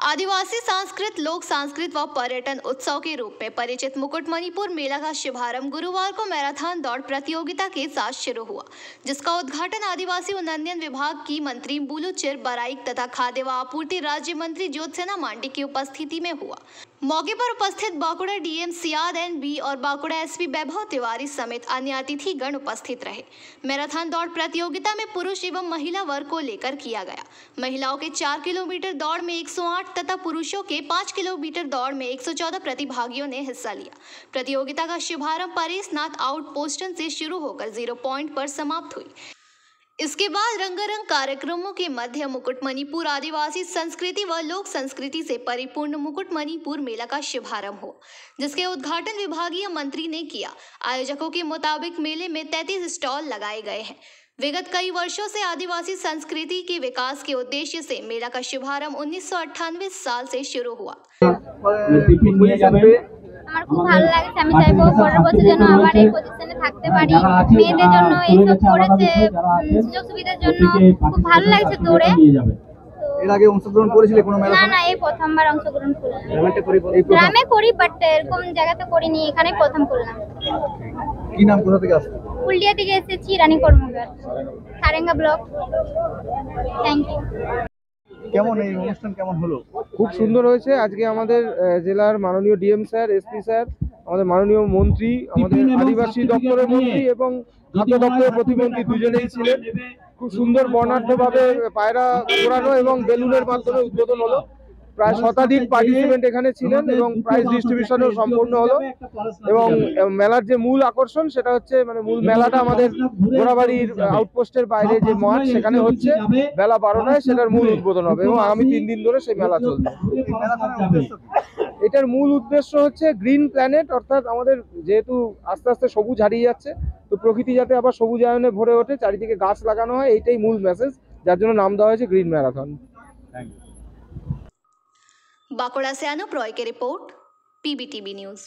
आदिवासी सांस्कृत लोक सांस्कृत व पर्यटन उत्सव के रूप में परिचित मुकुटमणिपुर मेला का शुभारंभ गुरुवार को मैराथन दौड़ प्रतियोगिता के साथ शुरू हुआ, जिसका उद्घाटन आदिवासी उन्नयन विभाग की मंत्री बुलू चिर बराइक तथा खाद्य व आपूर्ति राज्य मंत्री ज्योत्सना मांडी की उपस्थिति में हुआ। मौके पर उपस्थित बांकुड़ा डीएम सियाद एन.बी. और बांकुड़ा एसपी वैभव तिवारी समेत अन्य अतिथिगण उपस्थित रहे। मैराथन दौड़ प्रतियोगिता में पुरुष एवं महिला वर्ग को लेकर किया गया। महिलाओं के 4 किलोमीटर दौड़ में 108 तथा पुरुषों के 5 किलोमीटर दौड़ में 114 प्रतिभागियों ने हिस्सा लिया। प्रतियोगिता का शुभारंभ परेशनाथ आउटपोस्टन से शुरू होकर 0 पॉइंट पर समाप्त हुई। इसके बाद रंगारंग कार्यक्रमों के मध्य मुकुटमणिपुर आदिवासी संस्कृति व लोक संस्कृति से परिपूर्ण मुकुटमणिपुर मेला का शुभारंभ हुआ, जिसके उद्घाटन विभागीय मंत्री ने किया। आयोजकों के मुताबिक मेले में 33 स्टॉल लगाए गए हैं। विगत कई वर्षों से आदिवासी संस्कृति के विकास के उद्देश्य से मेला का शुभारंभ 1998 साल से शुरू हुआ। আমার খুব ভালো লাগছে। আমি চাইবো পরের বছর যেন আবার এই পজিশনে থাকতে পারি। মেয়েদের জন্য এইসব করেছে, সুযোগ সুবিধার জন্য খুব ভালো লাগছে দৌড়ে। এর আগে অংশগ্রহণ করেছিলে কোনো মেলা? না না, এই প্রথমবার অংশগ্রহণ করলাম। গ্রামে করি, বাট এরকম জায়গাতে করিনি, এখানে প্রথম করলাম। কি নাম, কোথা থেকে আসছো? কুলডিয়া থেকে এসেছি, Rani Karmakar, Sarenga block. Thank you. কেমন এই অনুষ্ঠান কেমন হলো? খুব সুন্দর হয়েছে। আজকে আমাদের জেলার মাননীয় ডিএম স্যার, এসপি স্যার, আমাদের মাননীয় মন্ত্রী, আমাদের আদিবাসী দপ্তরের মন্ত্রী এবং খাদ্য দপ্তরের প্রতিমন্ত্রী দুজনেই ছিলেন। খুব সুন্দর বর্ণাঢ্যভাবে পায়রা ঘোরানো এবং বেলুনের মাধ্যমে উদ্বোধন হলো। প্রায় শতাধিক পার্টিসিপেন্ট এখানে ছিলেন এবং প্রাইজ ডিস্ট্রিবিউশনও সম্পূর্ণ হলো। এবং মেলার যে মূল আকর্ষণ সেটা হচ্ছে মূল মেলাটা আমাদের ঘোড়াবাড়ির আউটপোস্টের বাইরে যে মাঠ সেখানে হচ্ছে বেলা 12টায়, সেটার মূল উদ্বোধন হবে এবং আগামী 3 দিন ধরে সেই মেলা চলবে। এটার মূল উদ্দেশ্য হচ্ছে গ্রিন প্ল্যানেট, অর্থাৎ আমাদের যেহেতু আস্তে আস্তে সবুজ হারিয়ে যাচ্ছে, তো প্রকৃতি যাতে আবার সবুজায়নে ভরে ওঠে, চারিদিকে গাছ লাগানো হয়, এইটাই মূল মেসেজ, যার জন্য নাম দেওয়া হয়েছে গ্রিন ম্যারাথন। बांकुड़ा से अनुप रॉय की रिपोर्ट, पीबीटीवी न्यूज।